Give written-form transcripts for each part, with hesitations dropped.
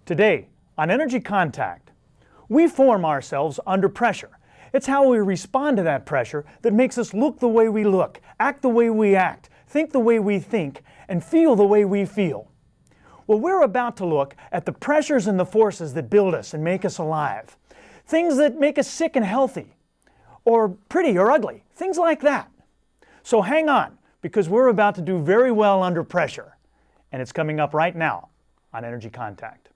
Today, on Energy Contact, we form ourselves under pressure. It's how we respond to that pressure that makes us look the way we look, act the way we act, think the way we think, and feel the way we feel. Well, we're about to look at the pressures and the forces that build us and make us alive. Things that make us sick and healthy, or pretty or ugly, things like that. So hang on, because we're about to do very well under pressure. And it's coming up right now on Energy Contact.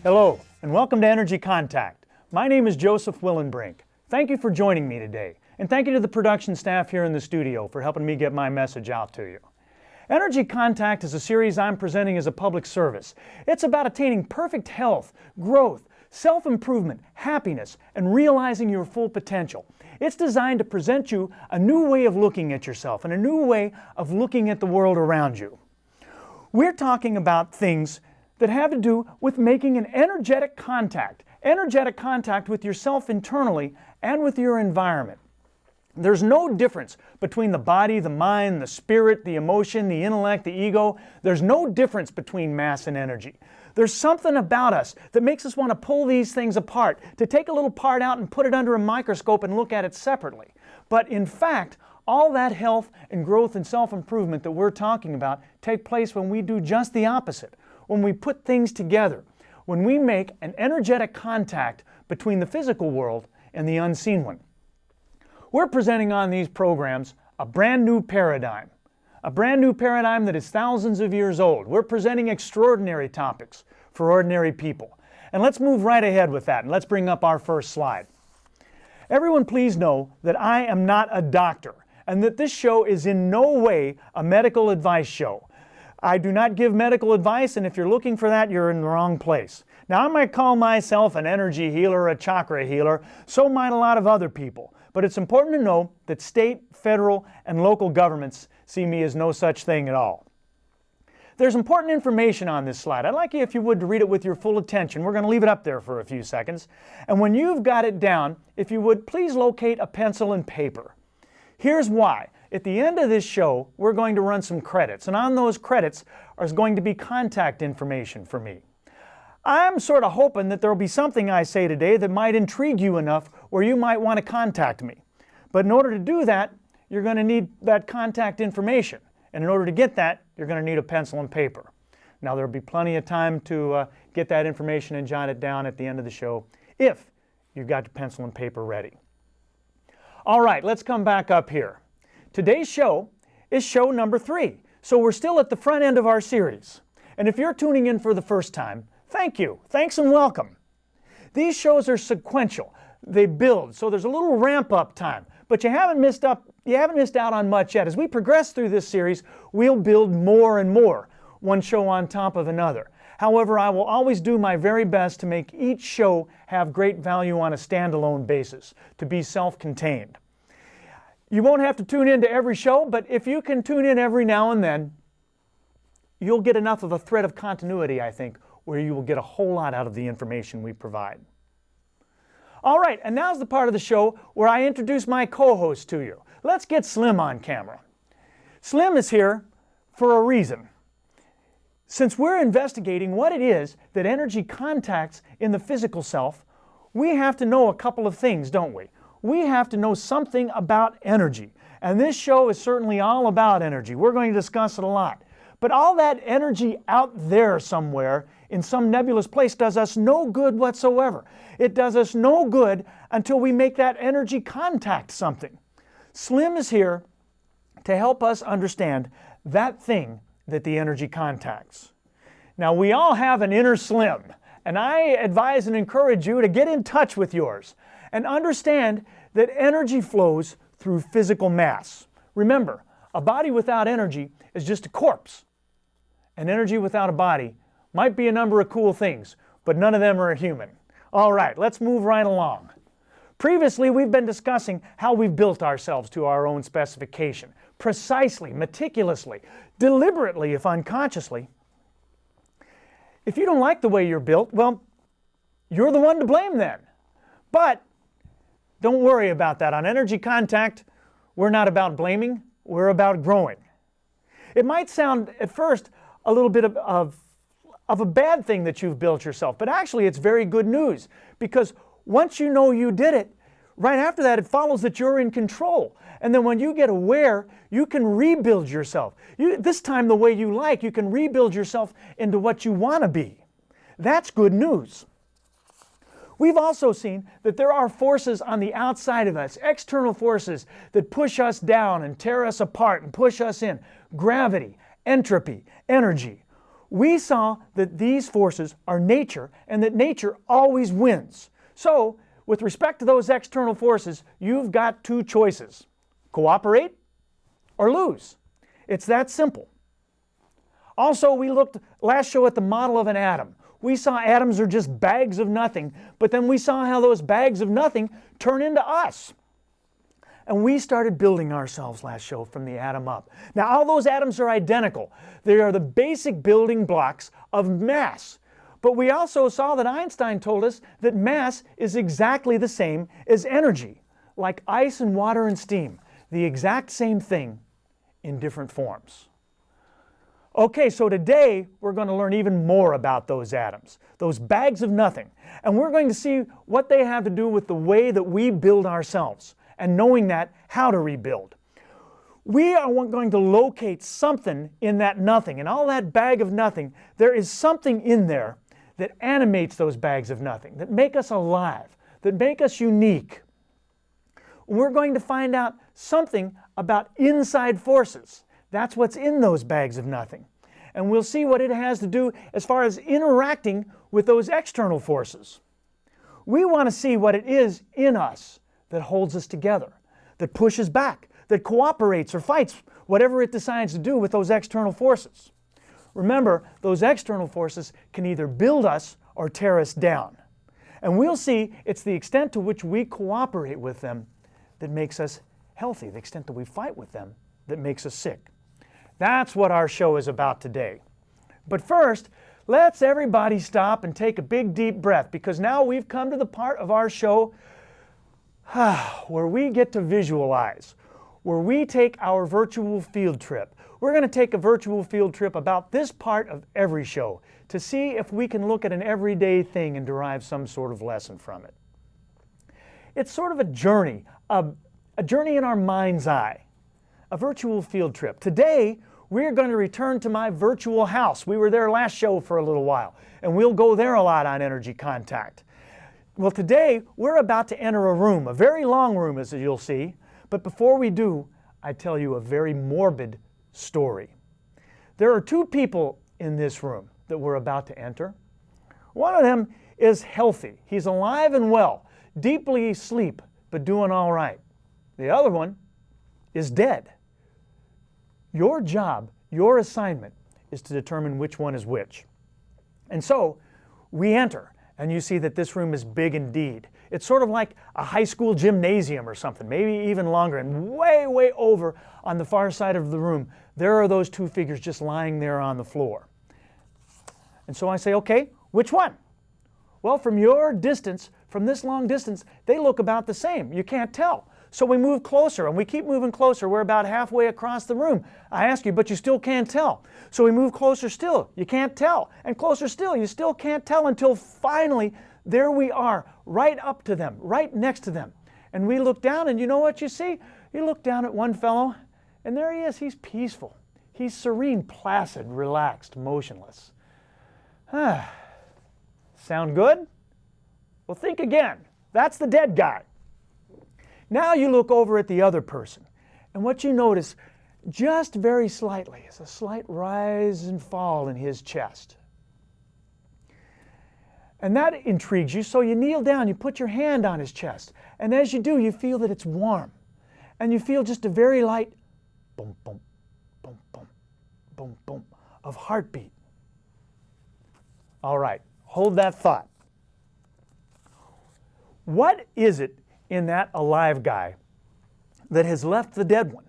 Hello, and welcome to Energy Contact. My name is Joseph Willenbrink. Thank you for joining me today, and thank you to the production staff here in the studio for helping me get my message out to you. Energy Contact is a series I'm presenting as a public service. It's about attaining perfect health, growth, self-improvement, happiness, and realizing your full potential. It's designed to present you a new way of looking at yourself and a new way of looking at the world around you. We're talking about things that have to do with making an energetic contact with yourself internally and with your environment. There's no difference between the body, the mind, the spirit, the emotion, the intellect, the ego. There's no difference between mass and energy. There's something about us that makes us want to pull these things apart, to take a little part out and put it under a microscope and look at it separately. But in fact, all that health and growth and self-improvement that we're talking about take place when we do just the opposite. When we put things together, when we make an energetic contact between the physical world and the unseen one. We're presenting on these programs a brand new paradigm that is thousands of years old. We're presenting extraordinary topics for ordinary people. And let's move right ahead with that, and let's bring up our first slide. Everyone please know that I am not a doctor, and that this show is in no way a medical advice show. I do not give medical advice, and if you're looking for that, you're in the wrong place. Now, I might call myself an energy healer, a chakra healer, so might a lot of other people. But it's important to know that state, federal, and local governments see me as no such thing at all. There's important information on this slide. I'd like you, if you would, to read it with your full attention. We're going to leave it up there for a few seconds. And when you've got it down, if you would, please locate a pencil and paper. Here's why. At the end of this show, we're going to run some credits, and on those credits is going to be contact information for me. I'm sort of hoping that there will be something I say today that might intrigue you enough where you might want to contact me. But in order to do that, you're going to need that contact information. And in order to get that, you're going to need a pencil and paper. Now, there'll be plenty of time to get that information and jot it down at the end of the show if you've got your pencil and paper ready. All right, let's come back up here. Today's show is show number 3, so we're still at the front end of our series. And if you're tuning in for the first time, thank you. Thanks and welcome. These shows are sequential. They build, so there's a little ramp-up time. But you haven't missed out on much yet. As we progress through this series, we'll build more and more, one show on top of another. However, I will always do my very best to make each show have great value on a standalone basis, to be self-contained. You won't have to tune in to every show, but if you can tune in every now and then, you'll get enough of a thread of continuity, I think, where you will get a whole lot out of the information we provide. All right, and now's the part of the show where I introduce my co-host to you. Let's get Slim on camera. Slim is here for a reason. Since we're investigating what it is that energy contacts in the physical self, we have to know a couple of things, don't we? We have to know something about energy. And this show is certainly all about energy. We're going to discuss it a lot. But all that energy out there somewhere in some nebulous place does us no good whatsoever. It does us no good until we make that energy contact something. Slim is here to help us understand that thing that the energy contacts. Now, we all have an inner Slim, and I advise and encourage you to get in touch with yours and understand that energy flows through physical mass. Remember, a body without energy is just a corpse. and energy without a body might be a number of cool things, but none of them are a human. All right, let's move right along. Previously, we've been discussing how we've built ourselves to our own specification, precisely, meticulously, deliberately, if unconsciously. If you don't like the way you're built, well, you're the one to blame then. But don't worry about that. On Energy Contact, we're not about blaming, we're about growing. It might sound at first a little bit of a bad thing that you've built yourself, but actually it's very good news, because once you know you did it, right after that it follows that you're in control. And then when you get aware, you can rebuild yourself. This time the way you like, you can rebuild yourself into what you want to be. That's good news. We've also seen that there are forces on the outside of us, external forces that push us down and tear us apart and push us in. Gravity, entropy, energy. We saw that these forces are nature and that nature always wins. So, with respect to those external forces, you've got two choices: cooperate or lose. It's that simple. Also, we looked last show at the model of an atom. We saw atoms are just bags of nothing, but then we saw how those bags of nothing turn into us. And we started building ourselves last show from the atom up. Now, all those atoms are identical. They are the basic building blocks of mass. But we also saw that Einstein told us that mass is exactly the same as energy, like ice and water and steam, the exact same thing in different forms. Okay, so today we're going to learn even more about those atoms, those bags of nothing, and we're going to see what they have to do with the way that we build ourselves, and knowing that, how to rebuild. We are going to locate something in that nothing, and all that bag of nothing, there is something in there that animates those bags of nothing, that make us alive, that make us unique. We're going to find out something about inside forces. That's what's in those bags of nothing. And we'll see what it has to do as far as interacting with those external forces. We want to see what it is in us that holds us together, that pushes back, that cooperates or fights whatever it decides to do with those external forces. Remember, those external forces can either build us or tear us down. And we'll see it's the extent to which we cooperate with them that makes us healthy, the extent that we fight with them that makes us sick. That's what our show is about today. But first, let's everybody stop and take a big deep breath, because now we've come to the part of our show where we get to visualize, where we take our virtual field trip. We're going to take a virtual field trip about this part of every show to see if we can look at an everyday thing and derive some sort of lesson from it. It's sort of a journey in our mind's eye, a virtual field trip. Today, we're going to return to my virtual house. We were there last show for a little while, and we'll go there a lot on Energy Contact. Well, today, we're about to enter a room, a very long room, as you'll see. But before we do, I tell you a very morbid story. There are two people in this room that we're about to enter. One of them is healthy. He's alive and well, deeply asleep, but doing all right. The other one is dead. Your job, your assignment, is to determine which one is which. And so, we enter, and you see that this room is big indeed. It's sort of like a high school gymnasium or something, maybe even longer, and way, way over on the far side of the room, there are those two figures just lying there on the floor. And so I say, okay, which one? Well, from your distance, from this long distance, they look about the same. You can't tell. So we move closer, and we keep moving closer. We're about halfway across the room. I ask you, but you still can't tell. So we move closer still. You can't tell. And closer still. You still can't tell until finally, there we are, right up to them, right next to them. And we look down, and you know what you see? You look down at one fellow, and there he is. He's peaceful. He's serene, placid, relaxed, motionless. Sound good? Well, think again. That's the dead guy. Now you look over at the other person, and what you notice just very slightly is a slight rise and fall in his chest. And that intrigues you, so you kneel down, you put your hand on his chest, and as you do, you feel that it's warm, and you feel just a very light boom, boom, boom, boom, boom, boom, of heartbeat. All right, hold that thought. What is it in that alive guy that has left the dead one?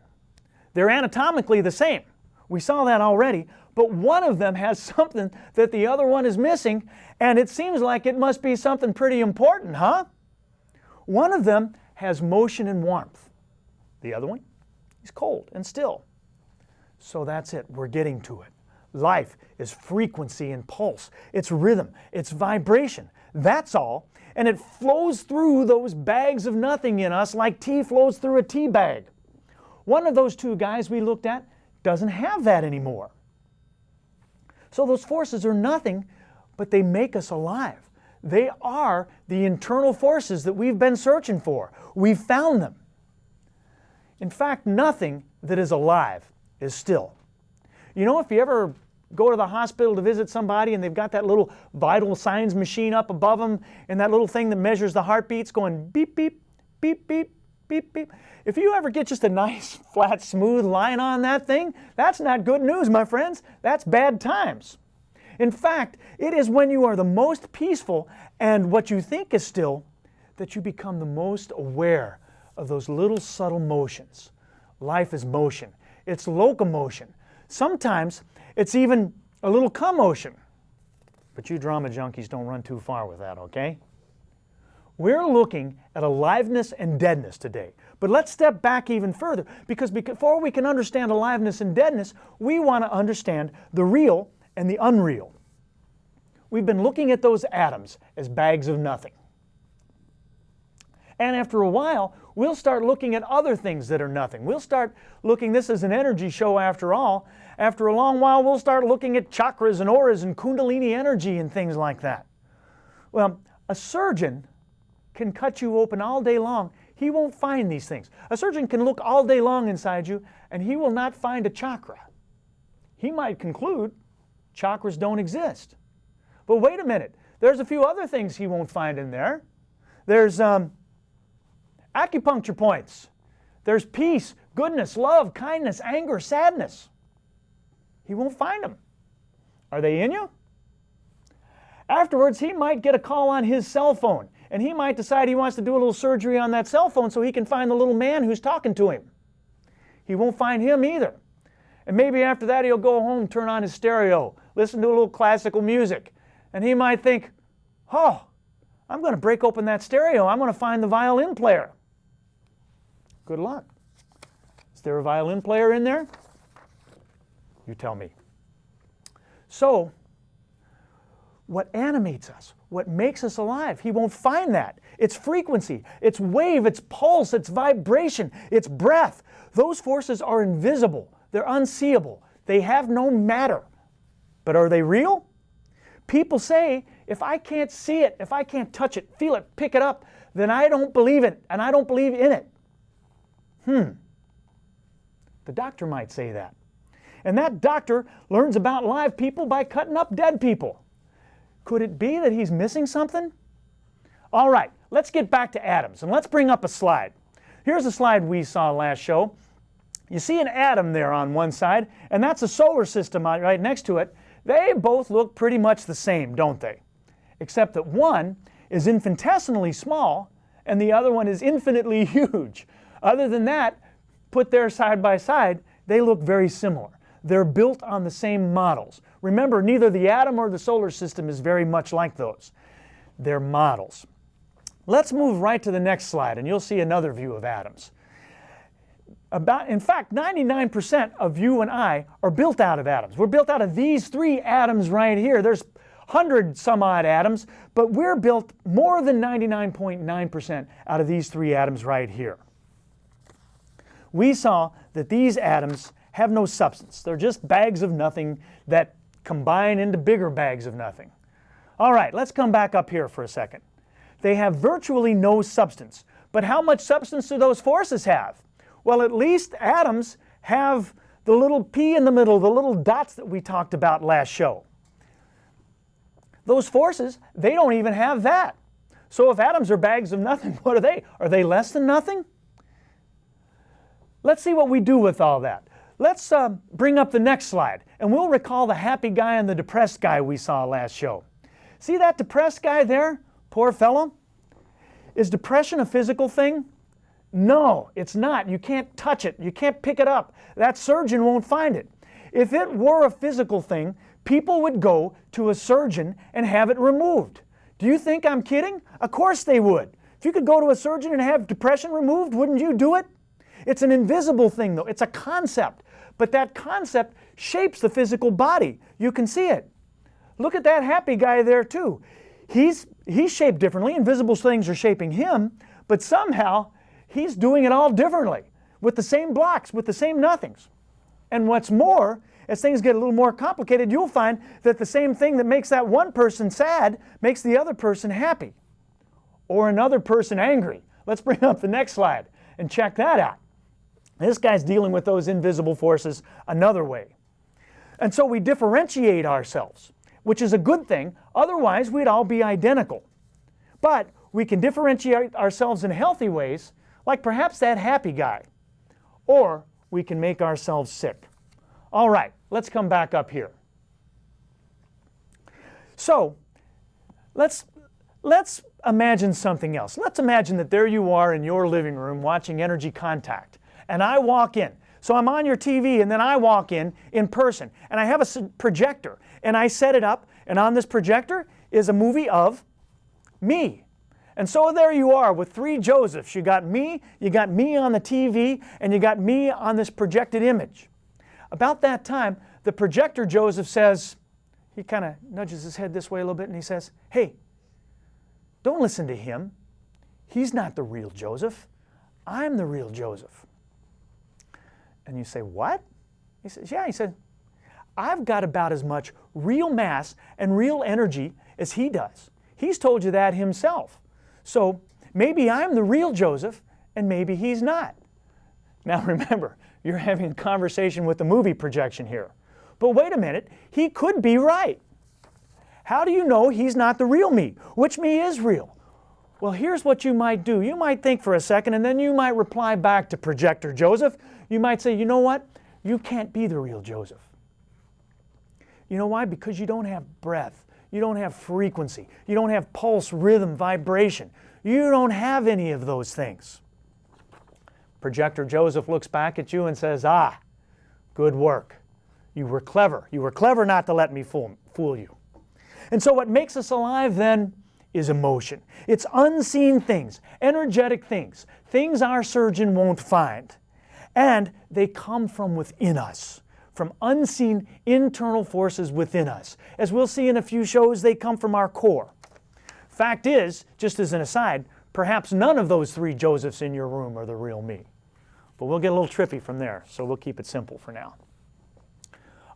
They're anatomically the same. We saw that already, but one of them has something that the other one is missing, and it seems like it must be something pretty important, huh? One of them has motion and warmth. The other one, he's cold and still. So that's it, we're getting to it. Life is frequency and pulse. It's rhythm, it's vibration. That's all. And it flows through those bags of nothing in us like tea flows through a tea bag. One of those two guys we looked at doesn't have that anymore. So those forces are nothing, but they make us alive. They are the internal forces that we've been searching for. We've found them. In fact, nothing that is alive is still. You know, if you ever go to the hospital to visit somebody and they've got that little vital signs machine up above them and that little thing that measures the heartbeats going beep, beep, beep, beep, beep, beep. If you ever get just a nice, flat, smooth line on that thing, that's not good news, my friends. That's bad times. In fact, it is when you are the most peaceful and what you think is still that you become the most aware of those little subtle motions. Life is motion. It's locomotion. Sometimes it's even a little commotion. But you drama junkies don't run too far with that, okay? We're looking at aliveness and deadness today. But let's step back even further, because before we can understand aliveness and deadness, we want to understand the real and the unreal. We've been looking at those atoms as bags of nothing. And after a while, we'll start looking at other things that are nothing. We'll start looking, this is an energy show after all. After a long while, we'll start looking at chakras and auras and kundalini energy and things like that. Well, a surgeon can cut you open all day long. He won't find these things. A surgeon can look all day long inside you and he will not find a chakra. He might conclude chakras don't exist. But wait a minute, there's a few other things he won't find in there. There's acupuncture points. There's peace, goodness, love, kindness, anger, sadness. He won't find them. Are they in you? Afterwards, he might get a call on his cell phone, and he might decide he wants to do a little surgery on that cell phone so he can find the little man who's talking to him. He won't find him either. And maybe after that, he'll go home, turn on his stereo, listen to a little classical music, and he might think, oh, I'm going to break open that stereo. I'm going to find the violin player. Good luck. Is there a violin player in there? You tell me. So, what animates us, what makes us alive, he won't find that. It's frequency, it's wave, it's pulse, it's vibration, it's breath. Those forces are invisible, they're unseeable, they have no matter. But are they real? People say, if I can't see it, if I can't touch it, feel it, pick it up, then I don't believe it, and I don't believe in it. The doctor might say that. And that doctor learns about live people by cutting up dead people. Could it be that he's missing something? All right, let's get back to atoms, and let's bring up a slide. Here's a slide we saw last show. You see an atom there on one side, and that's a solar system right next to it. They both look pretty much the same, don't they? Except that one is infinitesimally small, and the other one is infinitely huge. Other than that, put there side by side, they look very similar. They're built on the same models. Remember, neither the atom or the solar system is very much like those. They're models. Let's move right to the next slide, and you'll see another view of atoms. In fact, 99% of you and I are built out of atoms. We're built out of these three atoms right here. There's 100 some odd atoms, but we're built more than 99.9% out of these three atoms right here. We saw that these atoms have no substance. They're just bags of nothing that combine into bigger bags of nothing. All right, let's come back up here for a second. They have virtually no substance. But how much substance do those forces have? Well, at least atoms have the little P in the middle, the little dots that we talked about last show. Those forces, they don't even have that. So if atoms are bags of nothing, what are they? Are they less than nothing? Let's see what we do with all that. let's bring up the next slide, and we'll recall the happy guy and the depressed guy we saw last show. See that depressed guy there? Poor fellow. Is depression a physical thing? No, it's not. You can't touch it. You can't pick it up. That surgeon won't find it. If it were a physical thing, people would go to a surgeon and have it removed. Do you think I'm kidding? Of course they would. If you could go to a surgeon and have depression removed, wouldn't you do it? It's an invisible thing though. It's a concept. But that concept shapes the physical body. You can see it. Look at that happy guy there too. He's shaped differently. Invisible things are shaping him, but somehow he's doing it all differently with the same blocks, with the same nothings. And what's more, as things get a little more complicated, you'll find that the same thing that makes that one person sad makes the other person happy, or another person angry. Let's bring up the next slide and check that out. This guy's dealing with those invisible forces another way. And so we differentiate ourselves, which is a good thing. Otherwise, we'd all be identical. But we can differentiate ourselves in healthy ways, like perhaps that happy guy. Or we can make ourselves sick. All right, let's come back up here. So, let's imagine something else. Let's imagine that there you are in your living room watching Energy Contact, and I walk in. So I'm on your TV, and then I walk in person, and I have a projector, and I set it up, and on this projector is a movie of me. And so there you are with three Josephs. You got me on the TV, and you got me on this projected image. About that time, the projector Joseph says, he kind of nudges his head this way a little bit, and he says, hey, don't listen to him. He's not the real Joseph. I'm the real Joseph. And you say, what? He says, yeah. He said, I've got about as much real mass and real energy as he does. He's told you that himself. So maybe I'm the real Joseph, and maybe he's not. Now remember, you're having a conversation with the movie projection here. But wait a minute, he could be right. How do you know he's not the real me? Which me is real? Well, here's what you might do. You might think for a second, and then you might reply back to projector Joseph. You might say, you know what? You can't be the real Joseph. You know why? Because you don't have breath. You don't have frequency. You don't have pulse, rhythm, vibration. You don't have any of those things. Projector Joseph looks back at you and says, ah, good work. You were clever. You were clever not to let me fool you. And so what makes us alive then is emotion. It's unseen things, energetic things, things our surgeon won't find. And they come from within us, from unseen internal forces within us. As we'll see in a few shows, they come from our core. Fact is, just as an aside, perhaps none of those three Josephs in your room are the real me. But we'll get a little trippy from there, so we'll keep it simple for now.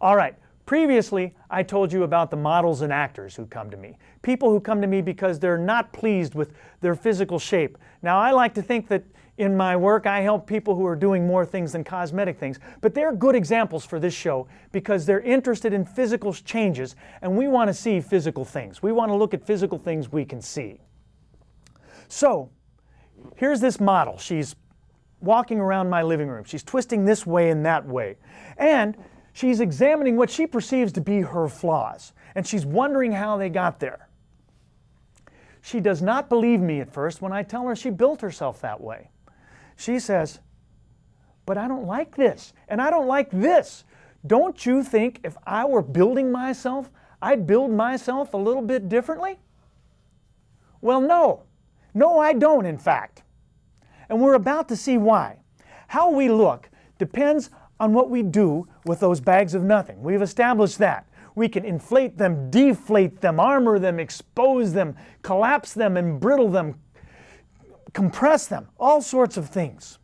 All right, previously I told you about the models and actors who come to me. People who come to me because they're not pleased with their physical shape. Now I like to think that in my work I help people who are doing more things than cosmetic things, but they're good examples for this show because they're interested in physical changes, and we want to see physical things. We want to look at physical things we can see. So here's this model. She's walking around my living room. She's twisting this way and that way. And she's examining what she perceives to be her flaws. And she's wondering how they got there. She does not believe me at first when I tell her she built herself that way. She says, but I don't like this, and I don't like this. Don't you think if I were building myself, I'd build myself a little bit differently? Well, no. No, I don't, in fact. And we're about to see why. How we look depends on what we do with those bags of nothing. We've established that. We can inflate them, deflate them, armor them, expose them, collapse them, embrittle them, compress them, all sorts of things.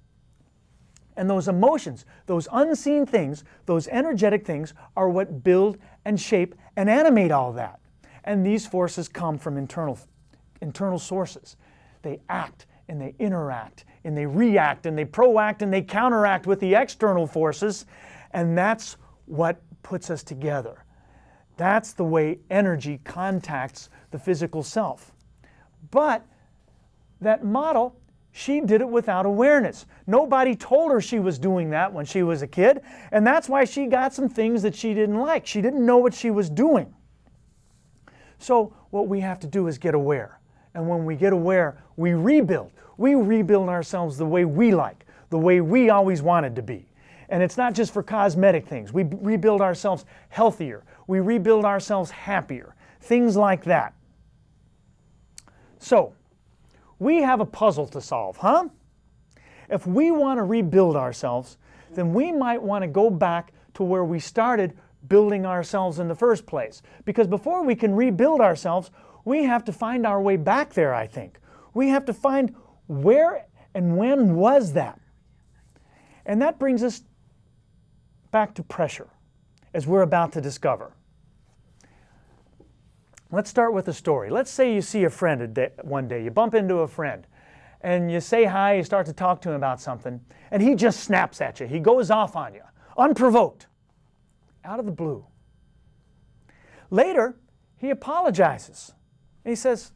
And those emotions, those unseen things, those energetic things are what build and shape and animate all that. And these forces come from internal sources. They act and they interact and they react and they proact and they counteract with the external forces, and that's what puts us together. That's the way energy contacts the physical self. But that model, She did it without awareness. Nobody told her she was doing that when she was a kid, and that's why she got some things that she didn't like. She didn't know what she was doing. So what we have to do is get aware. And when we get aware, we rebuild. We rebuild ourselves the way we like, the way we always wanted to be. And it's not just for cosmetic things. We rebuild ourselves healthier. We rebuild ourselves happier. Things like that. So, we have a puzzle to solve, huh? If we want to rebuild ourselves, then we might want to go back to where we started building ourselves in the first place. Because before we can rebuild ourselves, we have to find our way back there, I think. We have to find where and when was that. And that brings us back to pressure, as we're about to discover. Let's start with a story. Let's say you see a friend one day. You bump into a friend, and you say hi, you start to talk to him about something, and he just snaps at you. He goes off on you, unprovoked, out of the blue. Later, he apologizes. And he says,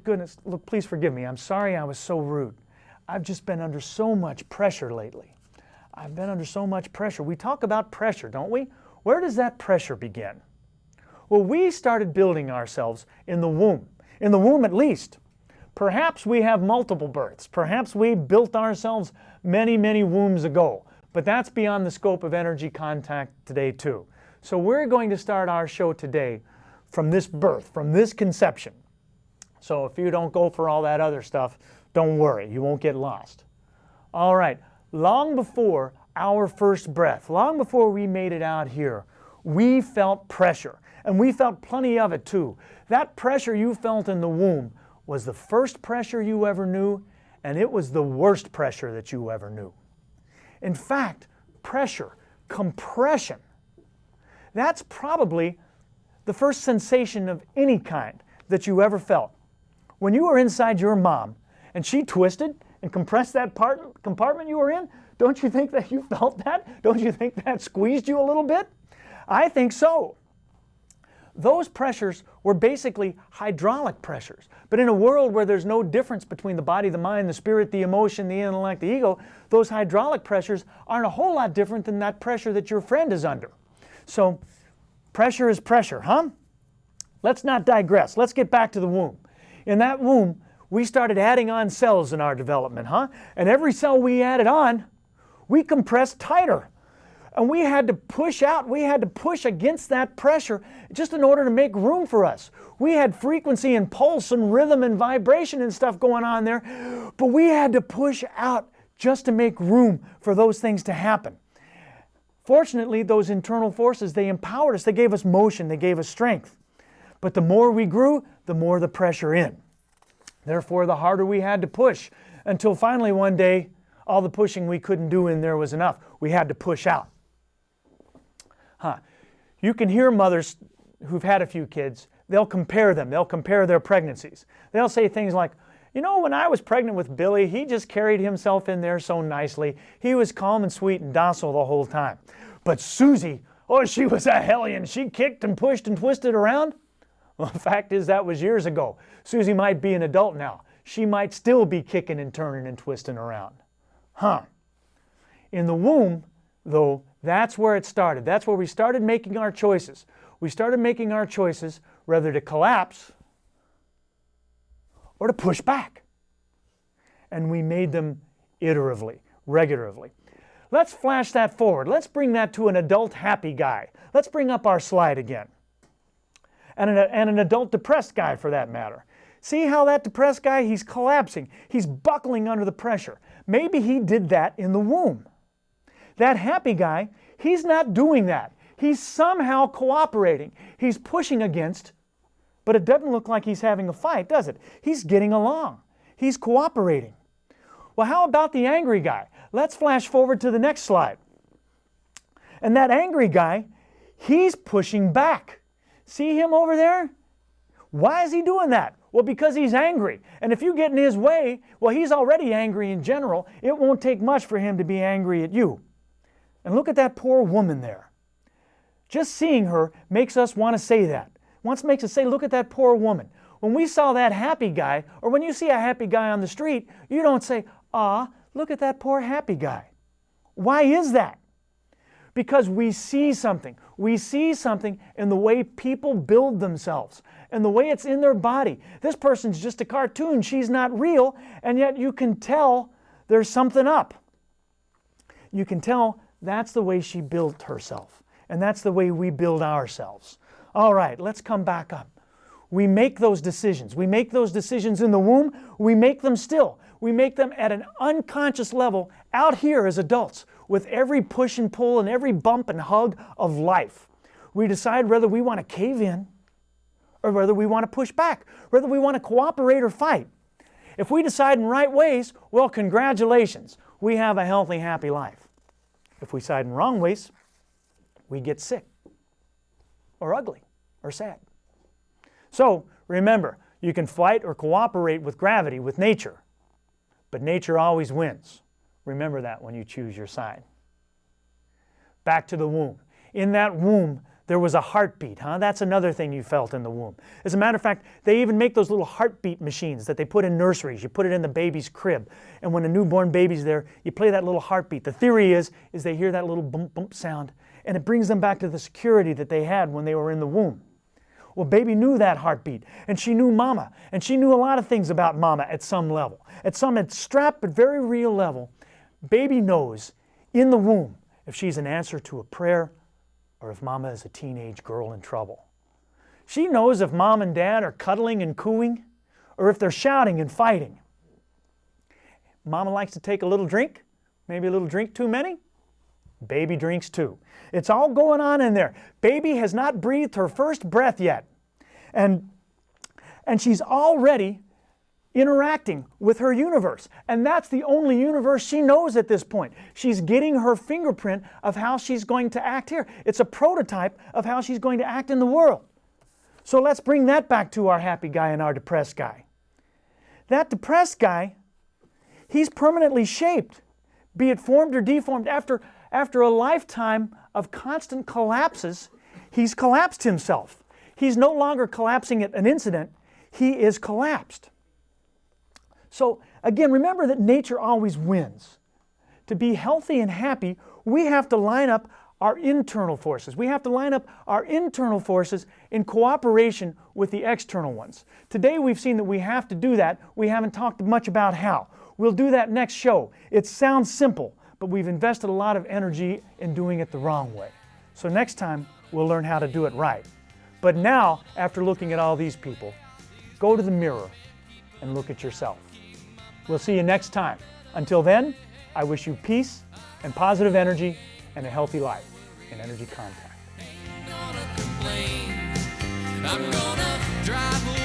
goodness, look, please forgive me. I'm sorry I was so rude. I've just been under so much pressure lately. I've been under so much pressure. We talk about pressure, don't we? Where does that pressure begin? Well, we started building ourselves in the womb at least. Perhaps we have multiple births. Perhaps we built ourselves many, many wombs ago. But that's beyond the scope of energy contact today too. So we're going to start our show today from this birth, from this conception. So if you don't go for all that other stuff, don't worry, you won't get lost. All right, long before our first breath, long before we made it out here, we felt pressure. And we felt plenty of it too. That pressure you felt in the womb was the first pressure you ever knew, and it was the worst pressure that you ever knew. In fact, pressure, compression, that's probably the first sensation of any kind that you ever felt. When you were inside your mom and she twisted and compressed that compartment you were in, don't you think that you felt that? Don't you think that squeezed you a little bit? I think so. Those pressures were basically hydraulic pressures. But in a world where there's no difference between the body, the mind, the spirit, the emotion, the intellect, the ego, those hydraulic pressures aren't a whole lot different than that pressure that your friend is under. So pressure is pressure, huh? Let's not digress. Let's get back to the womb. In that womb, we started adding on cells in our development, huh? And every cell we added on, we compressed tighter. And we had to push out, we had to push against that pressure just in order to make room for us. We had frequency and pulse and rhythm and vibration and stuff going on there, but we had to push out just to make room for those things to happen. Fortunately, those internal forces, they empowered us, they gave us motion, they gave us strength. But the more we grew, the more the pressure in. Therefore, the harder we had to push, until finally one day, all the pushing we couldn't do in there was enough. We had to push out. You can hear mothers who've had a few kids, they'll compare them, they'll compare their pregnancies. They'll say things like, you know, when I was pregnant with Billy, he just carried himself in there so nicely. He was calm and sweet and docile the whole time. But Susie, oh, she was a hellion. She kicked and pushed and twisted around. Well, the fact is that was years ago. Susie might be an adult now. She might still be kicking and turning and twisting around. In the womb, though, that's where it started. That's where we started making our choices. We started making our choices whether to collapse or to push back. And we made them iteratively, regularly. Let's flash that forward. Let's bring that to an adult happy guy. Let's bring up our slide again. And an adult depressed guy for that matter. See how that depressed guy, he's collapsing. He's buckling under the pressure. Maybe he did that in the womb. That happy guy, he's not doing that. He's somehow cooperating. He's pushing against, but it doesn't look like he's having a fight, does it? He's getting along. He's cooperating. Well, how about the angry guy? Let's flash forward to the next slide. And that angry guy, he's pushing back. See him over there? Why is he doing that? Well, because he's angry. And if you get in his way, well, he's already angry in general. It won't take much for him to be angry at you. And look at that poor woman there. Just seeing her makes us want to say that. Once makes us say, look at that poor woman. When we saw that happy guy, or when you see a happy guy on the street, you don't say, "Ah, look at that poor happy guy." Why is that? Because we see something. We see something in the way people build themselves and the way it's in their body. This person's just a cartoon. She's not real, and yet you can tell there's something up. You can tell that's the way she built herself, and that's the way we build ourselves. All right, let's come back up. We make those decisions. We make those decisions in the womb. We make them still. We make them at an unconscious level out here as adults with every push and pull and every bump and hug of life. We decide whether we want to cave in or whether we want to push back, whether we want to cooperate or fight. If we decide in right ways, well, congratulations, we have a healthy, happy life. If we decide in wrong ways, we get sick or ugly or sad. So remember, you can fight or cooperate with gravity, with nature, but nature always wins. Remember that when you choose your side. Back to the womb. In that womb, there was a heartbeat, huh? That's another thing you felt in the womb. As a matter of fact, they even make those little heartbeat machines that they put in nurseries. You put it in the baby's crib, and when a newborn baby's there, you play that little heartbeat. The theory is they hear that little bump, bump sound, and it brings them back to the security that they had when they were in the womb. Well, baby knew that heartbeat, and she knew mama, and she knew a lot of things about mama at some level. At some abstract but very real level, baby knows in the womb if she's an answer to a prayer or if mama is a teenage girl in trouble. She knows if mom and dad are cuddling and cooing or if they're shouting and fighting. Mama likes to take a little drink, maybe a little drink too many. Baby drinks too. It's all going on in there. Baby has not breathed her first breath yet. And she's already interacting with her universe. And that's the only universe she knows at this point. She's getting her fingerprint of how she's going to act here. It's a prototype of how she's going to act in the world. So let's bring that back to our happy guy and our depressed guy. That depressed guy, he's permanently shaped, be it formed or deformed. After a lifetime of constant collapses, he's collapsed himself. He's no longer collapsing at an incident, he is collapsed. So again, remember that nature always wins. To be healthy and happy, we have to line up our internal forces. We have to line up our internal forces in cooperation with the external ones. Today we've seen that we have to do that. We haven't talked much about how. We'll do that next show. It sounds simple, but we've invested a lot of energy in doing it the wrong way. So next time, we'll learn how to do it right. But now, after looking at all these people, go to the mirror and look at yourself. We'll see you next time. Until then, I wish you peace and positive energy and a healthy life in Energy Contact. Ain't gonna complain. I'm gonna drive away.